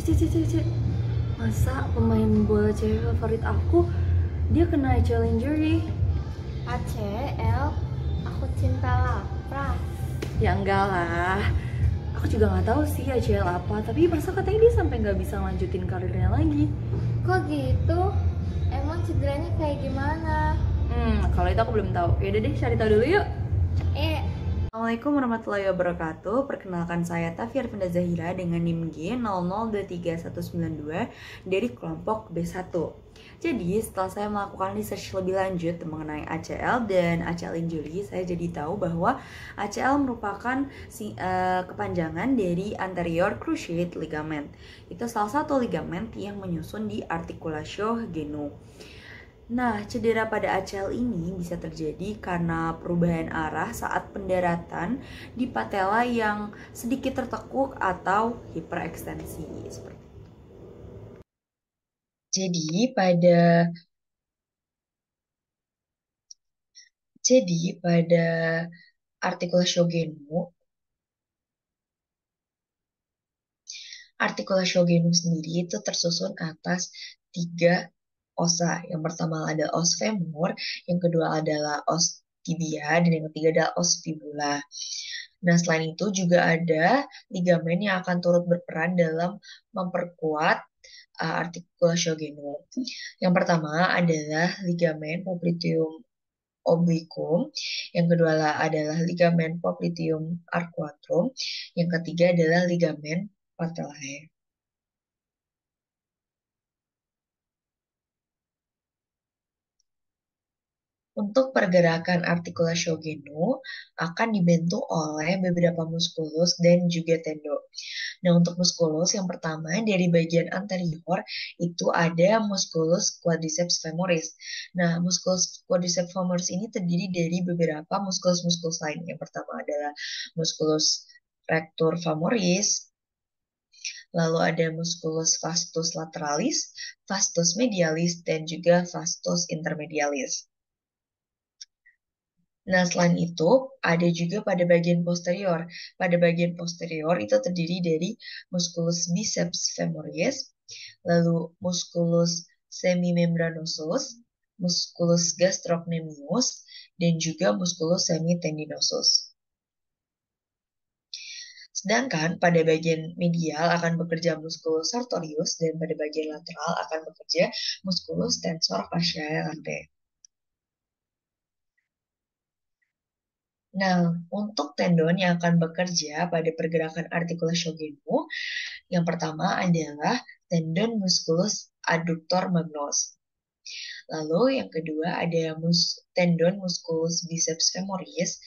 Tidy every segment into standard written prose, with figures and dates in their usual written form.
Cek. Masa pemain bola cewek favorit aku dia kena ACL injury? ACL, aku cinta lapras. Ya enggak lah. Aku juga nggak tahu sih ACL apa, tapi masa katanya dia sampai nggak bisa lanjutin karirnya lagi. Kok gitu? Emang cederanya kayak gimana? Kalau itu aku belum tahu. Yaudah deh, cari tahu dulu yuk. Eh, Assalamualaikum warahmatullahi wabarakatuh. Perkenalkan saya Tafir Fenda Zahira dengan NIM G 00239192 dari kelompok B1. Jadi, setelah saya melakukan research lebih lanjut mengenai ACL dan ACL injury, saya jadi tahu bahwa ACL merupakan kepanjangan dari anterior cruciate ligament. Itu salah satu ligament yang menyusun di articulatio genu. Nah, cedera pada ACL ini bisa terjadi karena perubahan arah saat pendaratan di patella yang sedikit tertekuk atau hiperekstensi seperti itu. Jadi pada articulatio genu, sendiri itu tersusun atas 3 osa. Yang pertama ada os femur, yang kedua adalah os tibia, dan yang ketiga adalah os fibula. Nah, selain itu juga ada ligamen yang akan turut berperan dalam memperkuat articulatio genu. Yang pertama adalah ligamen popliteum obliquum, yang kedua adalah ligamen popliteum arcuatum, yang ketiga adalah ligamen patellae. Untuk pergerakan articulatio genu akan dibantu oleh beberapa muskulus dan juga tendon. Nah, untuk muskulus yang pertama dari bagian anterior itu ada musculus quadriceps femoris. Nah, musculus quadriceps femoris ini terdiri dari beberapa muskulus-muskulus lain. Yang pertama adalah musculus rectus femoris, lalu ada musculus vastus lateralis, vastus medialis, dan juga vastus intermedialis. Nah, selain itu, ada juga pada bagian posterior. Pada bagian posterior itu terdiri dari musculus biceps femoris, lalu musculus semimembranosus, musculus gastrocnemius, dan juga musculus semitendinosus. Sedangkan pada bagian medial akan bekerja musculus sartorius, dan pada bagian lateral akan bekerja musculus tensor fasciae latae. Nah, untuk tendon yang akan bekerja pada pergerakan articulatio genu, yang pertama adalah tendon musculus adductor magnus. Lalu yang kedua ada tendon musculus biceps femoris,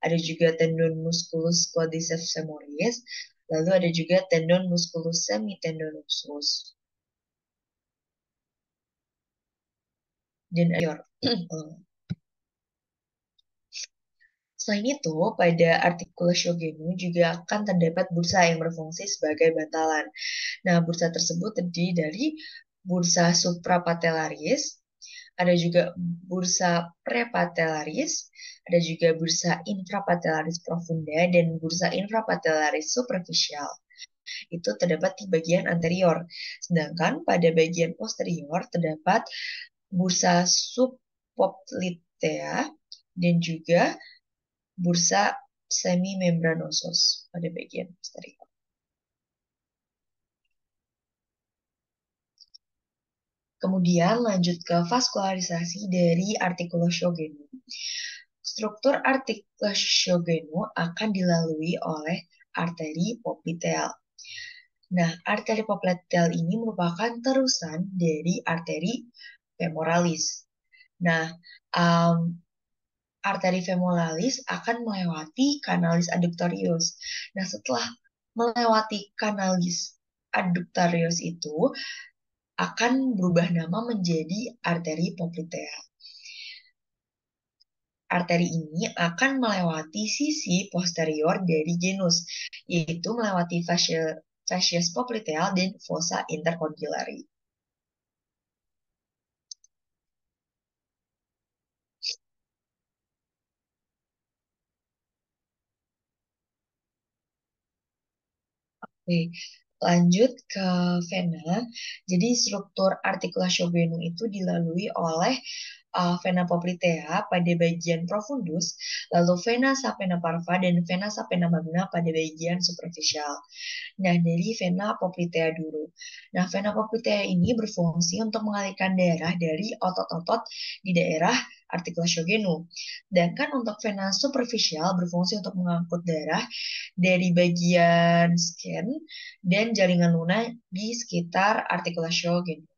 ada juga tendon musculus quadriceps femoris, lalu ada juga tendon musculus semitendinosus. Dan selain itu, pada articulatio genu juga akan terdapat bursa yang berfungsi sebagai bantalan. Nah, bursa tersebut terdiri dari bursa suprapatellaris, ada juga bursa prepatellaris, ada juga bursa infrapatellaris profunda, dan bursa infrapatellaris superficial. Itu terdapat di bagian anterior. Sedangkan pada bagian posterior terdapat bursa subpoplitea dan juga bursa semimembranosus pada bagian posterior. Kemudian lanjut ke vaskularisasi dari articulatio genu. Struktur articulatio genu akan dilalui oleh arteri popliteal. Nah, arteri popliteal ini merupakan terusan dari arteri femoralis. Nah, arteri femoralis akan melewati kanalis adductorius. Nah, setelah melewati kanalis adductorius itu akan berubah nama menjadi arteri poplitea. Arteri ini akan melewati sisi posterior dari genus, yaitu melewati fascias popliteal dan fossa intercondylari. Oke, Lanjut ke vena. Jadi struktur articulatio genu itu dilalui oleh vena poplitea pada bagian profundus, lalu vena sapena parva dan vena sapena magna pada bagian superficial. Nah, dari vena poplitea dulu. Nah, vena poplitea ini berfungsi untuk mengalirkan darah dari otot-otot di daerah articulatio genu. Sedangkan untuk vena superficial berfungsi untuk mengangkut darah dari bagian skin dan jaringan lunak di sekitar articulatio genu.